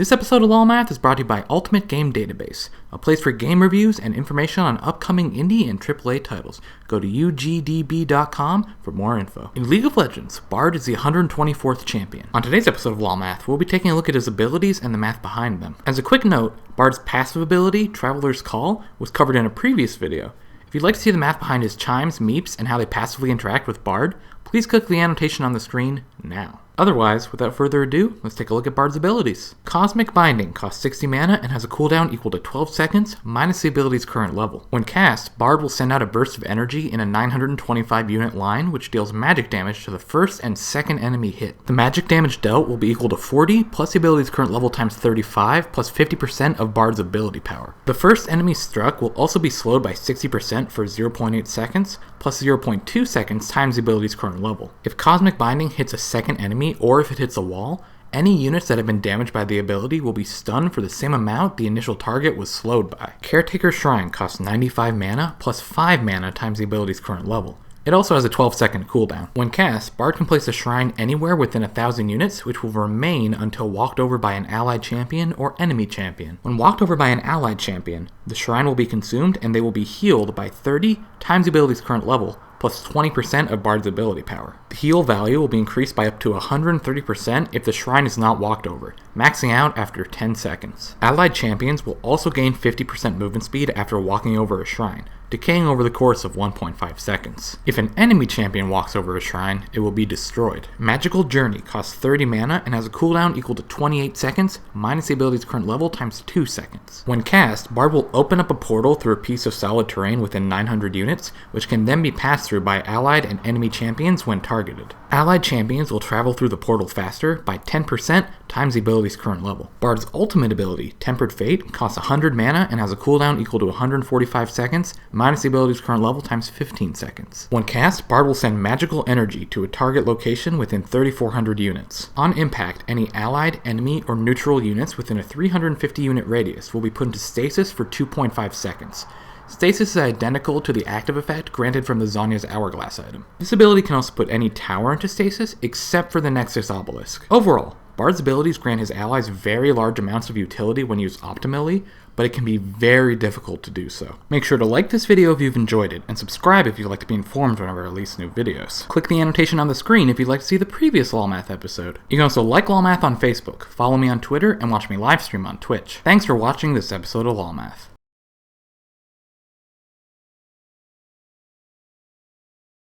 This episode of LoL Math is brought to you by Ultimate Game Database, a place for game reviews and information on upcoming indie and AAA titles. Go to ugdb.com for more info. In League of Legends, Bard is the 124th champion. On today's episode of LoL Math, we'll be taking a look at his abilities and the math behind them. As a quick note, Bard's passive ability, Traveler's Call, was covered in a previous video. If you'd like to see the math behind his chimes, meeps, and how they passively interact with Bard, please click the annotation on the screen now. Otherwise, without further ado, let's take a look at Bard's abilities. Cosmic Binding costs 60 mana and has a cooldown equal to 12 seconds minus the ability's current level. When cast, Bard will send out a burst of energy in a 925 unit line which deals magic damage to the first and second enemy hit. The magic damage dealt will be equal to 40 plus the ability's current level times 35 plus 50% of Bard's ability power. The first enemy struck will also be slowed by 60% for 0.8 seconds plus 0.2 seconds times the ability's current level. If Cosmic Binding hits a second enemy or if it hits a wall, any units that have been damaged by the ability will be stunned for the same amount the initial target was slowed by. Caretaker Shrine costs 95 mana plus 5 mana times the ability's current level. It also has a 12-second cooldown. When cast, Bard can place a shrine anywhere within 1,000 units, which will remain until walked over by an allied champion or enemy champion. When walked over by an allied champion, the shrine will be consumed and they will be healed by 30 times the ability's current level, plus 20% of Bard's ability power. The heal value will be increased by up to 130% if the shrine is not walked over, maxing out after 10 seconds. Allied champions will also gain 50% movement speed after walking over a shrine, decaying over the course of 1.5 seconds. If an enemy champion walks over a shrine, it will be destroyed. Magical Journey costs 30 mana and has a cooldown equal to 28 seconds minus the ability's current level times 2 seconds. When cast, Bard will open up a portal through a piece of solid terrain within 900 units, which can then be passed through by allied and enemy champions when targeted. Allied champions will travel through the portal faster by 10% times the ability's current level. Bard's ultimate ability, Tempered Fate, costs 100 mana and has a cooldown equal to 145 seconds minus the ability's current level times 15 seconds. When cast, Bard will send magical energy to a target location within 3,400 units. On impact, any allied, enemy, or neutral units within a 350 unit radius will be put into stasis for 2.5 seconds. Stasis is identical to the active effect granted from the Zhonya's Hourglass item. This ability can also put any tower into stasis except for the Nexus Obelisk. Overall, Bard's abilities grant his allies very large amounts of utility when used optimally, but it can be very difficult to do so. Make sure to like this video if you've enjoyed it, and subscribe if you'd like to be informed whenever I release new videos. Click the annotation on the screen if you'd like to see the previous LoL Math episode. You can also like LoL Math on Facebook, follow me on Twitter, and watch me live stream on Twitch. Thanks for watching this episode of LoL Math.